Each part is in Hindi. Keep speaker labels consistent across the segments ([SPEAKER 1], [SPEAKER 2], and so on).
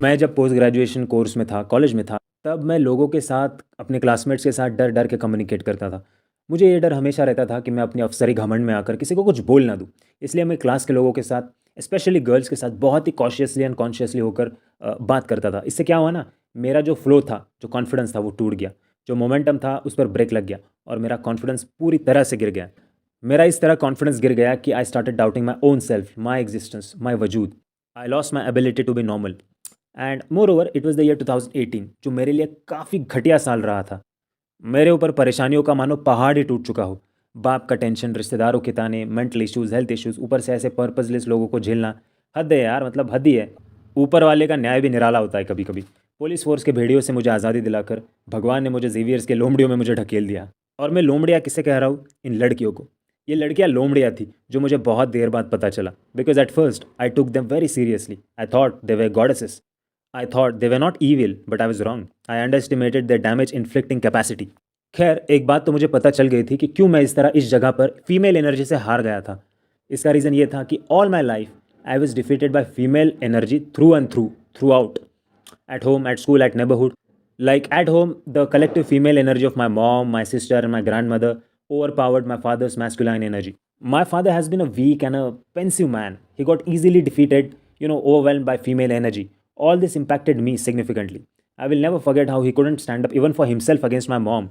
[SPEAKER 1] मैं जब पोस्ट ग्रेजुएशन कोर्स में था, कॉलेज में था, तब मैं लोगों के साथ, अपने क्लासमेट्स के साथ डर-डर के कम्युनिकेट करता था। मुझे ये डर हमेशा रहता था कि मैं अपनी अफ़सरी घमंड में आकर किसी को कुछ बोल ना दूँ। इसलिए मैं क्लास के लोगों के साथ, स्पेशली गर्ल्स के साथ बहुत ही कॉशियसली एंड कॉन्शियसली होकर बात करता था। इससे क्या हुआ ना, मेरा जो फ्लो था, जो कॉन्फिडेंस था वो टूट गया। जो मोमेंटम था उस पर ब्रेक लग गया और मेरा कॉन्फिडेंस पूरी तरह से गिर गया। मेरा इस तरह कॉन्फिडेंस गिर गया कि I started doubting my own self, my existence, my वजूद। I lost my ability to be normal. And moreover it was the year 2018, जो मेरे लिए काफ़ी घटिया साल रहा था। मेरे ऊपर परेशानियों का मानो पहाड़ ही टूट चुका हो। बाप का टेंशन, रिश्तेदारों के ताने, मेंटल इश्यूज़, हेल्थ इश्यूज़, ऊपर से ऐसे पर्पसलेस लोगों को झेलना। हद है यार, मतलब हद ही है। ऊपर वाले का न्याय भी निराला होता है कभी कभी। पुलिस फोर्स के भेड़ियों से मुझे आज़ादी दिलाकर भगवान ने मुझे जेवियर्स के लोमड़ियों में मुझे ढकेल दिया। और मैं लोमड़ियाँ किसे कह रहा हूँ? इन लड़कियों को। ये लड़कियाँ लोमड़ियाँ थी, जो मुझे बहुत देर बाद पता चला। Because at first I took them very seriously. I thought they way goddesses. I thought they were not evil, but I was wrong. I underestimated their damage inflicting capacity. खैर, एक बात तो मुझे पता चल गई थी कि क्यों मैं इस तरह इस जगह पर फीमेल एनर्जी से हार गया था। इसका रीज़न ये था कि all my life I was defeated by female energy through and through out, at home, at school, at neighborhood. Like at home, the collective female energy of my mom, my sister, and my grandmother overpowered my father's masculine energy. My father has been a weak and a pensive man. He got easily defeated, overwhelmed by female energy. All this impacted me significantly. I will never forget how he couldn't stand up even for himself against my mom,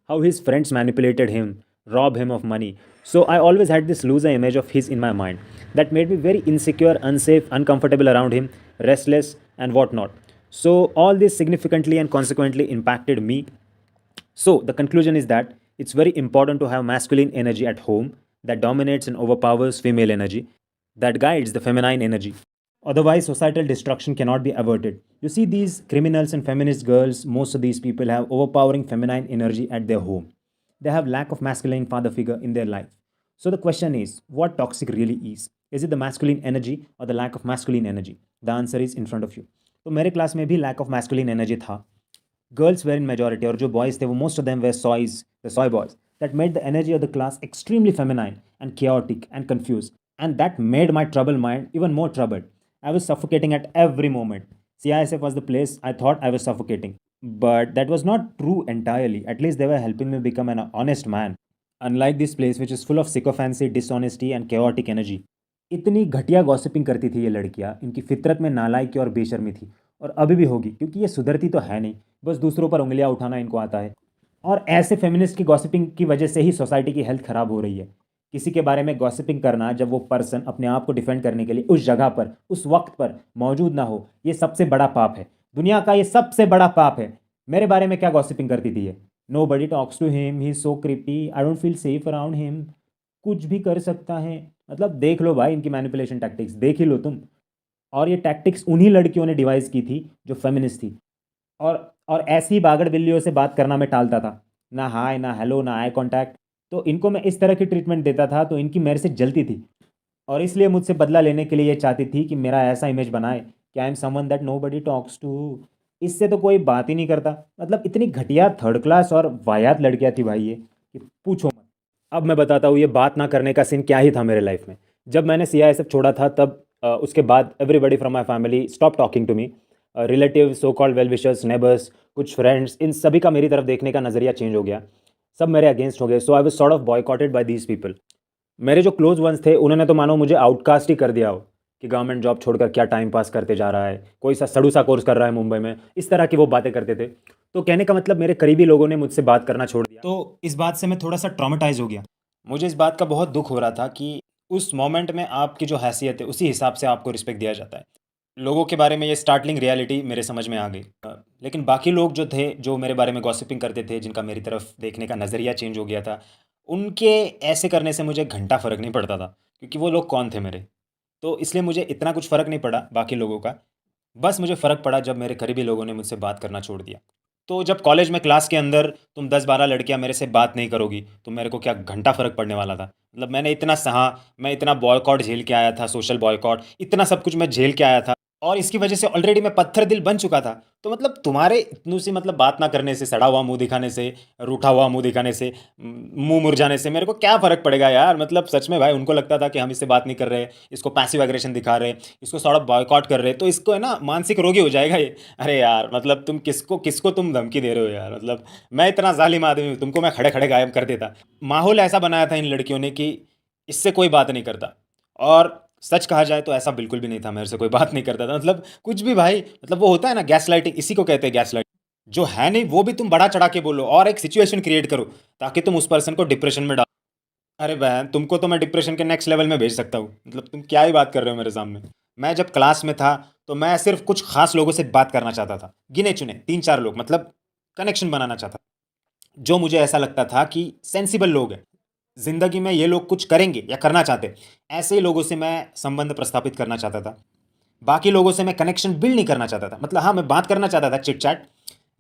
[SPEAKER 1] how his friends manipulated him, robbed him of money. So I always had this loser image of his in my mind that made me very insecure, unsafe, uncomfortable around him, restless, and whatnot. So all this significantly and consequently impacted me. So the conclusion is that it's very important to have masculine energy at home that dominates and overpowers female energy, that guides the feminine energy. Otherwise, societal destruction cannot be averted. You see, these criminals and feminist girls, most of these people have overpowering feminine energy at their home. They have lack of masculine father figure in their life. So the question is, what toxic really is? Is it the masculine energy or the lack of masculine energy? The answer is in front of you. तो मेरे क्लास में भी लैक ऑफ मैस्कुलिन एनर्जी था। गर्ल्स वेर इन मेजॉरिटी, और जो बॉयज़ थे वो most of them were shy, the shy boys, that made the energy of the class extremely feminine and chaotic and confused, and that made my troubled mind even more troubled. I was suffocating at every moment. CISF was the place I thought I was suffocating, but that was not true entirely. At least they were helping me become an honest man, unlike this place which is full of sycophancy, dishonesty and chaotic energy. इतनी घटिया गॉसिपिंग करती थी ये लड़कियाँ, इनकी फितरत में नालायकी और बेशर्मी थी, और अभी भी होगी, क्योंकि ये सुधरती तो है नहीं, बस दूसरों पर उंगलियाँ उठाना इनको आता है। और ऐसे फेमिनिस्ट की गॉसिपिंग की वजह से ही सोसाइटी की हेल्थ ख़राब हो रही है। किसी के बारे में गॉसिपिंग करना, जब वो पर्सन अपने आप को डिफेंड करने के लिए उस जगह पर, उस वक्त पर मौजूद ना हो, ये सबसे बड़ा पाप है। दुनिया का ये सबसे बड़ा पाप है। मेरे बारे में क्या गॉसिपिंग करती थी ये? Nobody talks to him, he is so creepy, I don't feel safe around him. कुछ भी कर सकता है। मतलब देख लो भाई इनकी मैनिपुलेशन टैक्टिक्स, देख ही लो तुम। और ये टैक्टिक्स उन्हीं लड़कियों ने डिवाइस की थी जो फेमिनिस्ट थी। और ऐसी बागड़ बिल्लियों से बात करना मैं टालता था। ना हाय, ना हेलो, ना आई कांटेक्ट। तो इनको मैं इस तरह की ट्रीटमेंट देता था तो इनकी मेरे से जलती थी, और इसलिए मुझसे बदला लेने के लिए ये चाहती थी कि मेरा ऐसा इमेज बनाए कि I am someone that nobody talks to. इससे तो कोई बात ही नहीं करता। मतलब इतनी घटिया थर्ड क्लास और वाहियात लड़कियाँ थी भाई ये, कि पूछो मत। अब मैं बताता हूँ ये बात ना करने का सीन क्या ही था मेरे लाइफ में। जब मैंने CISF छोड़ा था, तब उसके बाद everybody from my family stop talking to me. Relative, so called well wishers, neighbours, कुछ फ्रेंड्स, इन सभी का मेरी तरफ देखने का नज़रिया चेंज हो गया। सब मेरे अगेंस्ट हो गए। So I was sort of boycotted by these people. मेरे जो क्लोज वंस थे उन्होंने तो मानो मुझे आउटकास्ट ही कर दिया हो, कि गवर्नमेंट जॉब छोड़कर क्या टाइम पास करते जा रहा है, कोई सा सड़ू सा कोर्स कर रहा है मुंबई में, इस तरह की वो बातें करते थे। तो कहने का मतलब, मेरे करीबी लोगों ने मुझसे बात करना छोड़ दिया। तो इस बात से मैं थोड़ा सा ट्रॉमेटाइज हो गया। मुझे इस बात का बहुत दुख हो रहा था कि उस मोमेंट में आपकी जो हैसियत है उसी हिसाब से आपको रिस्पेक्ट दिया जाता है। लोगों के बारे में ये स्टार्टलिंग रियलिटी मेरे समझ में आ गई। लेकिन बाकी लोग जो थे, जो मेरे बारे में गॉसिपिंग करते थे, जिनका मेरी तरफ देखने का नज़रिया चेंज हो गया था, उनके ऐसे करने से मुझे घंटा फ़र्क नहीं पड़ता था, क्योंकि वो लोग कौन थे मेरे। तो इसलिए मुझे इतना कुछ फ़र्क नहीं पड़ा बाकी लोगों का। बस मुझे फ़र्क पड़ा जब मेरे करीबी लोगों ने मुझसे बात करना छोड़ दिया। तो जब कॉलेज में क्लास के अंदर तुम 10-12 लड़कियां मेरे से बात नहीं करोगी, तो मेरे को क्या घंटा फ़र्क पड़ने वाला था? मतलब मैंने इतना सहा, मैं इतना बॉयकॉट झेल के आया था, सोशल बॉयकॉट, इतना सब कुछ मैं झेल के आया था, और इसकी वजह से ऑलरेडी मैं पत्थर दिल बन चुका था। तो मतलब तुम्हारे इतनू सी मतलब बात ना करने से, सड़ा हुआ मुंह दिखाने से, रूठा हुआ मुंह दिखाने से, मुंह मुरझाने से मेरे को क्या फ़र्क पड़ेगा यार। मतलब सच में भाई उनको लगता था कि हम इससे बात नहीं कर रहे, इसको पैसिव एग्रेशन दिखा रहे, इसको सौरभ बॉयकॉट कर रहे, तो इसको है ना मानसिक रोगी हो जाएगा ये। अरे यार मतलब तुम किसको किसको तुम धमकी दे रहे हो यार। मतलब मैं इतना जालिम आदमी हूँ, तुमको मैं खड़े खड़े गायब कर देता। माहौल ऐसा बनाया था इन लड़कियों ने कि इससे कोई बात नहीं करता। और सच कहा जाए तो ऐसा बिल्कुल भी नहीं था, मेरे से कोई बात नहीं करता था। मतलब कुछ भी भाई, मतलब वो होता है ना गैस लाइटिंग, इसी को कहते हैं गैस लाइटिंग। जो है नहीं वो भी तुम बड़ा चढ़ा के बोलो और एक सिचुएशन क्रिएट करो ताकि तुम उस पर्सन को डिप्रेशन में डालो। अरे बहन, तुमको तो मैं डिप्रेशन के नेक्स्ट लेवल में भेज सकता हूँ। मतलब तुम क्या ही बात कर रहे हो मेरे सामने। मैं जब क्लास में था तो मैं सिर्फ कुछ खास लोगों से बात करना चाहता था, गिने चुने 3-4 लोग, मतलब कनेक्शन बनाना चाहता था जो मुझे ऐसा लगता था कि सेंसिबल लोग हैं, जिंदगी में ये लोग कुछ करेंगे या करना चाहते। ऐसे ही लोगों से मैं संबंध प्रस्थापित करना चाहता था। बाकी लोगों से मैं कनेक्शन बिल्ड नहीं करना चाहता था। मतलब हाँ, मैं बात करना चाहता था चिट चैट,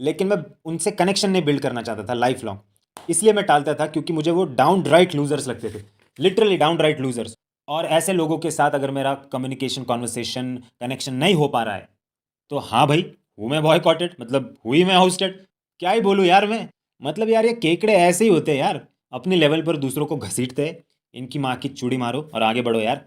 [SPEAKER 1] लेकिन मैं उनसे कनेक्शन नहीं बिल्ड करना चाहता था लाइफ लॉन्ग। इसलिए मैं टालता था क्योंकि मुझे वो डाउन राइट लूजर्स लगते थे, लिटरली डाउन राइट लूजर्स। और ऐसे लोगों के साथ अगर मेरा कम्युनिकेशन, कॉन्वर्सेशन, कनेक्शन नहीं हो पा रहा है तो हाँ भाई, हूँ मैं बॉयकॉटेड, मतलब हुई मैं हाउसटेड। क्या ही बोलूँ यार मैं। मतलब यार ये केकड़े ऐसे ही होते हैं यार, अपने लेवल पर दूसरों को घसीटते हैं। इनकी माँ की चूड़ी मारो और आगे बढ़ो यार।